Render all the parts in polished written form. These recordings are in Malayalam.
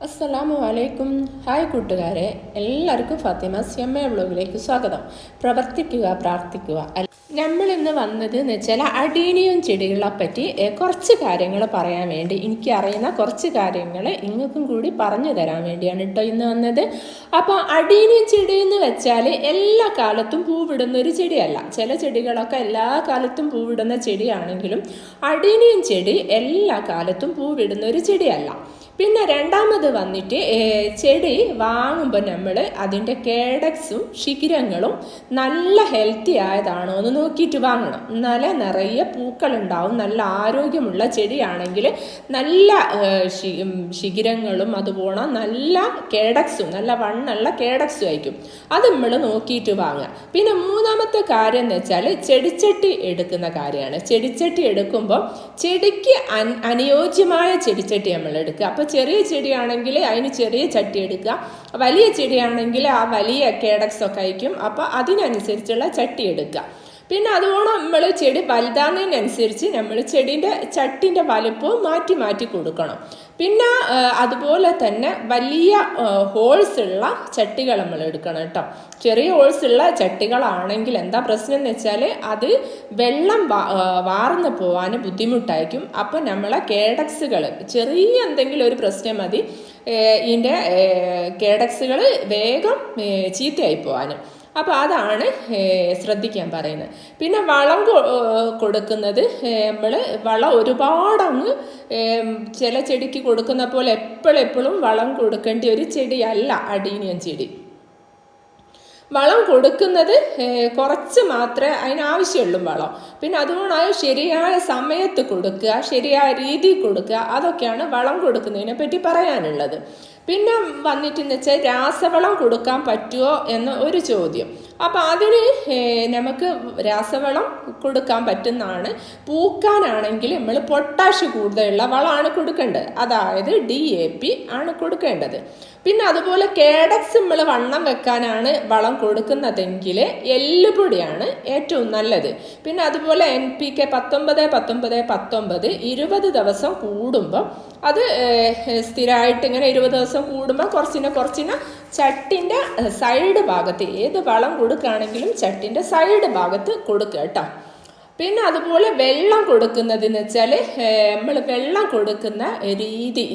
അസ്സലാമു അലൈക്കും. ഹായ് കൂട്ടുകാരെ, എല്ലാവർക്കും ഫാത്തിമാസ് എം എ വ്ലോഗിലേക്ക് സ്വാഗതം. പ്രവർത്തിക്കുക, പ്രാർത്ഥിക്കുക. നമ്മൾ ഇന്ന് വന്നത് എന്ന് വെച്ചാൽ അഡീനിയം ചെടികളെ പറ്റി കുറച്ച് കാര്യങ്ങൾ പറയാൻ വേണ്ടി, എനിക്കറിയുന്ന കുറച്ച് കാര്യങ്ങൾ നിങ്ങൾക്കും കൂടി പറഞ്ഞു തരാൻ വേണ്ടിയാണ് കേട്ടോ ഇന്ന് വന്നത്. അപ്പോൾ അഡീനിയം ചെടി എന്ന് വെച്ചാൽ എല്ലാ കാലത്തും പൂവിടുന്ന ഒരു ചെടിയല്ല. ചില ചെടികളൊക്കെ എല്ലാ കാലത്തും പൂവിടുന്ന ചെടിയാണെങ്കിലും അഡീനിയം ചെടി എല്ലാ കാലത്തും പൂവിടുന്ന ഒരു ചെടിയല്ല. പിന്നെ രണ്ടാമത് വന്നിട്ട് ചെടി വാങ്ങുമ്പോൾ നമ്മൾ അതിൻ്റെ കേഡക്സും ശിഖിരങ്ങളും നല്ല ഹെൽത്തി ആയതാണോ എന്ന് നോക്കിയിട്ട് വാങ്ങണം. നല്ല നിറയെ പൂക്കളുണ്ടാവും. നല്ല ആരോഗ്യമുള്ള ചെടിയാണെങ്കിൽ നല്ല ശിഖിരങ്ങളും അതുപോലെ നല്ല കേഡക്സും, നല്ല വണ്ണുള്ള കേഡക്സും ആയിരിക്കും. അത് നമ്മൾ നോക്കിയിട്ട് വാങ്ങുക. പിന്നെ മൂന്നാമത്തെ കാര്യം എന്ന് വെച്ചാൽ ചെടിച്ചട്ടി എടുക്കുന്ന കാര്യമാണ്. ചെടിച്ചട്ടി എടുക്കുമ്പോൾ ചെടിക്ക് അനുയോജ്യമായ ചെടിച്ചട്ടി നമ്മൾ എടുക്കുക. അപ്പോൾ ചെറിയ ചെടിയാണെങ്കിൽ അതിന് ചെറിയ ചട്ടി എടുക്കുക, വലിയ ചെടിയാണെങ്കിൽ ആ വലിയ കേഡക്സ് ഒക്കെ ആയിരിക്കും. അപ്പോൾ അതിനനുസരിച്ചുള്ള ചട്ടി എടുക്കുക. പിന്നെ അതുപോലെ നമ്മൾ ചെടി വലുതാകുന്നതിനനുസരിച്ച് നമ്മൾ ചെടീൻ്റെ ചട്ടിൻ്റെ വലുപ്പവും മാറ്റി മാറ്റി കൊടുക്കണം. പിന്നെ അതുപോലെ തന്നെ വലിയ ഹോൾസ് ഉള്ള ചട്ടികൾ നമ്മൾ എടുക്കണം കേട്ടോ. ചെറിയ ഹോൾസ് ഉള്ള ചട്ടികളാണെങ്കിൽ എന്താ പ്രശ്നം എന്ന് വെച്ചാൽ അത് വെള്ളം വാർന്നു പോകാൻ ബുദ്ധിമുട്ടായിരിക്കും. അപ്പോൾ നമ്മളെ കേഡക്സുകൾ ചെറിയ എന്തെങ്കിലും ഒരു പ്രശ്നം മതി ഇതിൻ്റെ കേഡക്സുകൾ വേഗം ചീത്തയായി പോകാൻ. അപ്പോൾ അതാണ് ശ്രദ്ധിക്കാൻ പറയുന്നത്. പിന്നെ വളം കൊടുക്കുന്നത് നമ്മൾ വളം ഒരുപാടങ്ങ് ചില ചെടിക്ക് കൊടുക്കുന്ന പോലെ എപ്പോഴും വളം കൊടുക്കേണ്ട ഒരു ചെടിയല്ല അഡീനിയം ചെടി. വളം കൊടുക്കുന്നത് കുറച്ച് മാത്രമേ അതിനാവശ്യമുള്ളൂ വളം. പിന്നെ അതുകൊണ്ട് ശരിയായ സമയത്ത് കൊടുക്കുക, ശരിയായ രീതിയിൽ കൊടുക്കുക, അതൊക്കെയാണ് വളം കൊടുക്കുന്നതിനെ പറ്റി പറയാനുള്ളത്. പിന്നെ വന്നിട്ടെന്ന് വെച്ചാൽ രാസവളം കൊടുക്കാൻ പറ്റുമോ എന്ന ഒരു ചോദ്യം. അപ്പോൾ അതിന് നമുക്ക് രാസവളം കൊടുക്കാൻ പറ്റുന്നതാണ്. പൂക്കാനാണെങ്കിൽ നമ്മൾ പൊട്ടാഷ് കൂടുതലുള്ള വളമാണ് കൊടുക്കേണ്ടത്, അതായത് DAP ആണ് കൊടുക്കേണ്ടത്. പിന്നെ അതുപോലെ കേഡക്സ് നമ്മൾ വണ്ണം വെക്കാനാണ് വളം കൊടുക്കുന്നതെങ്കിൽ എല്ലുപൊടിയാണ് ഏറ്റവും നല്ലത്. പിന്നെ അതുപോലെ NPK 19 20 ദിവസം കൂടുമ്പോൾ അത് സ്ഥിരമായിട്ട് ഇങ്ങനെ 20 ദിവസം കൂടുമ്പോൾ കുറച്ചിനെ ചട്ടിൻ്റെ സൈഡ് ഭാഗത്ത് ഏത് വളം കൊടുക്കുകയാണെങ്കിലും ചട്ടിൻ്റെ സൈഡ് ഭാഗത്ത് കൊടുക്കുക കേട്ടോ. പിന്നെ അതുപോലെ വെള്ളം കൊടുക്കുന്നതെന്ന് വെച്ചാൽ നമ്മൾ വെള്ളം കൊടുക്കുന്ന രീതി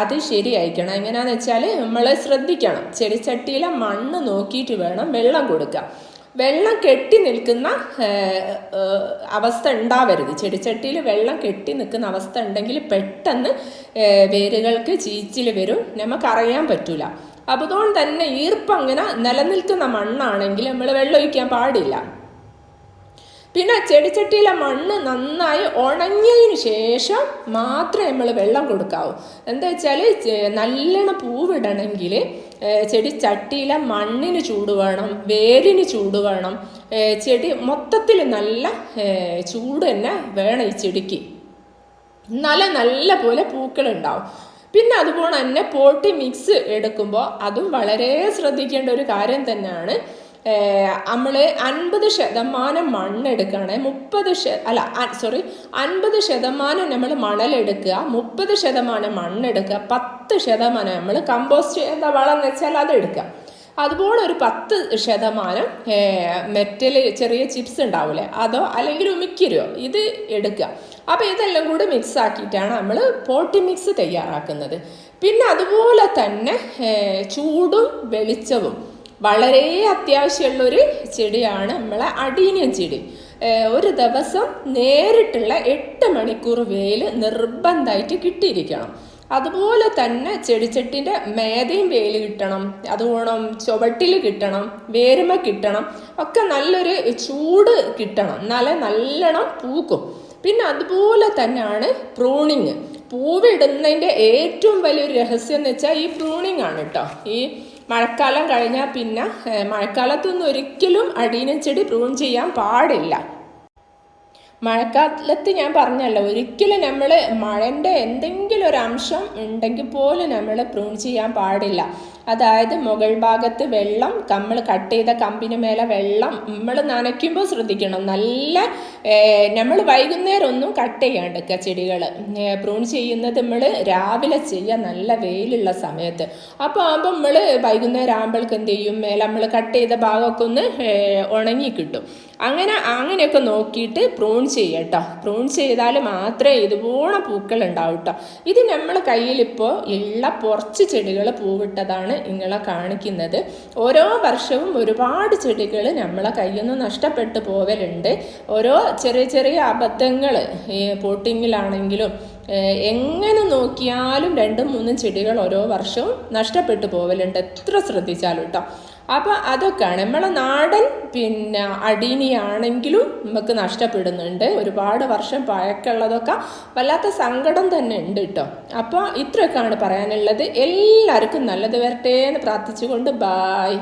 അത് ശരിയായിരിക്കണം. എങ്ങനെയാണെന്ന് വെച്ചാൽ നമ്മൾ ശ്രദ്ധിക്കണം. ചെടിച്ചട്ടിയിലെ മണ്ണ് നോക്കിയിട്ട് വേണം വെള്ളം കൊടുക്കുക. വെള്ളം കെട്ടി നിൽക്കുന്ന അവസ്ഥ ഉണ്ടാവരുത്. ചെടിച്ചട്ടിയിൽ വെള്ളം കെട്ടി നിൽക്കുന്ന അവസ്ഥ ഉണ്ടെങ്കിൽ പെട്ടെന്ന് വേരുകൾക്ക് ചീച്ചിൽ വരും, നമുക്കറിയാൻ പറ്റില്ല. അപ്പോൾ അതുകൊണ്ട് തന്നെ ഈർപ്പം അങ്ങനെ നിലനിൽക്കുന്ന മണ്ണാണെങ്കിൽ നമ്മൾ വെള്ളം ഒഴിക്കാൻ പാടില്ല. പിന്നെ ചെടിച്ചട്ടിയിലെ മണ്ണ് നന്നായി ഉണങ്ങിയതിന് ശേഷം മാത്രമേ നമ്മൾ വെള്ളം കൊടുക്കാവൂ. എന്താ വെച്ചാൽ നല്ലോണം പൂവിടണമെങ്കിൽ ചെടിച്ചട്ടിയിലെ മണ്ണിന് ചൂട് വേണം, വേരിന് ചൂട് വേണം, ചെടി മൊത്തത്തിൽ നല്ല ചൂട് തന്നെ വേണം ഈ ചെടിക്ക്, നല്ല പോലെ പൂക്കളുണ്ടാവും. പിന്നെ അതുപോലെ തന്നെ പോട്ടി മിക്സ് എടുക്കുമ്പോൾ അതും വളരെ ശ്രദ്ധിക്കേണ്ട ഒരു കാര്യം തന്നെയാണ്. നമ്മൾ 50% മണ്ണെടുക്കുകയാണെങ്കിൽ 50% നമ്മൾ മണലെടുക്കുക, 30% മണ്ണെടുക്കുക, 10% നമ്മൾ കമ്പോസ്റ്റ് ചെയ്ത വളം എന്ന് വെച്ചാൽ അതെടുക്കുക. അതുപോലെ ഒരു 10% മെറ്റൽ ചെറിയ ചിപ്സ് ഉണ്ടാവില്ലേ, അതോ അല്ലെങ്കിൽ ഉമിക്കരോ ഇത് എടുക്കുക. അപ്പോൾ ഇതെല്ലാം കൂടി മിക്സ് ആക്കിയിട്ടാണ് നമ്മൾ പോട്ടി മിക്സ് തയ്യാറാക്കുന്നത്. പിന്നെ അതുപോലെ തന്നെ ചൂടും വെളിച്ചവും വളരെ അത്യാവശ്യമുള്ളൊരു ചെടിയാണ് നമ്മളെ അഡീനിയം ചെടി. ഒരു ദിവസം നേരിട്ടുള്ള 8 മണിക്കൂർ വെയിൽ നിർബന്ധമായിട്ട് കിട്ടിയിരിക്കണം. അതുപോലെ തന്നെ ചെടിച്ചട്ടിൻ്റെ മേതയും വെയിൽ കിട്ടണം, അതുപോലെ ചുവട്ടിൽ കിട്ടണം, വേരുമ കിട്ടണം, ഒക്കെ നല്ലൊരു ചൂട് കിട്ടണം, നല്ലോണം പൂക്കും. പിന്നെ അതുപോലെ തന്നെയാണ് പ്രൂണിങ്. പൂവിടുന്നതിൻ്റെ ഏറ്റവും വലിയൊരു രഹസ്യം എന്ന് വെച്ചാൽ ഈ പ്രൂണിങ് ആണ് കേട്ടോ. ഈ മഴക്കാലം കഴിഞ്ഞാൽ പിന്നെ മഴക്കാലത്തൊന്നും ഒരിക്കലും അഡീനിയം ചെടി പ്രൂൺ ചെയ്യാൻ പാടില്ല. മഴക്കാലത്ത് ഞാൻ പറഞ്ഞല്ലോ, ഒരിക്കലും നമ്മൾ മഴൻ്റെ എന്തെങ്കിലും ഒരു അംശം ഉണ്ടെങ്കിൽ പോലും നമ്മൾ പ്രൂൺ ചെയ്യാൻ പാടില്ല. അതായത് മുകൾ ഭാഗത്ത് വെള്ളം, നമ്മൾ കട്ട് ചെയ്ത കമ്പിന് മേലെ വെള്ളം നമ്മൾ നനയ്ക്കുമ്പോൾ ശ്രദ്ധിക്കണം. നല്ല നമ്മൾ വൈകുന്നേരം ഒന്നും കട്ട് ചെയ്യാണ്ടിരിക്കുക ചെടികൾ. പ്രൂൺ ചെയ്യുന്നത് നമ്മൾ രാവിലെ ചെയ്യുക, നല്ല വെയിലുള്ള സമയത്ത്. അപ്പോൾ ആകുമ്പോൾ നമ്മൾ വൈകുന്നേരം ആകുമ്പോഴേക്ക് എന്ത് ചെയ്യും, മേലെ നമ്മൾ കട്ട് ചെയ്ത ഭാഗമൊക്കെ ഒന്ന് ഉണങ്ങി കിട്ടും. അങ്ങനെയൊക്കെ നോക്കിയിട്ട് പ്രൂൺ ചെയ്യട്ടോ. പ്രൂൺ ചെയ്താൽ മാത്രമേ ഇതുപോലെ പൂക്കൾ ഉണ്ടാവും കേട്ടോ. ഇത് നമ്മളെ കയ്യിലിപ്പോൾ ഉള്ള കുറച്ച് ചെടികൾ പൂവിട്ടതാണ് നിങ്ങളെ കാണിക്കുന്നത്. ഓരോ വർഷവും ഒരുപാട് ചെടികൾ നമ്മളെ കയ്യിൽ നിന്ന് നഷ്ടപ്പെട്ടു പോവലുണ്ട്. ഓരോ ചെറിയ ചെറിയ അബദ്ധങ്ങൾ, പോട്ടിങ്ങിലാണെങ്കിലും എങ്ങനെ നോക്കിയാലും 2-3 ചെടികൾ ഓരോ വർഷവും നഷ്ടപ്പെട്ടു പോവലുണ്ട്, എത്ര ശ്രദ്ധിച്ചാലും കേട്ടോ. അപ്പോൾ അതൊക്കെയാണ് നമ്മളെ നാടൻ അടീനിയാണെങ്കിലും നമുക്ക് നഷ്ടപ്പെടുന്നുണ്ട്. ഒരുപാട് വർഷം പഴക്കമുള്ളതൊക്കെ വല്ലാത്ത സങ്കടം തന്നെ ഉണ്ട് കേട്ടോ. അപ്പോൾ ഇത്രയൊക്കെയാണ് പറയാനുള്ളത്. എല്ലാവർക്കും നല്ലത് വരട്ടെ എന്ന് പ്രാർത്ഥിച്ചുകൊണ്ട് ബായ്.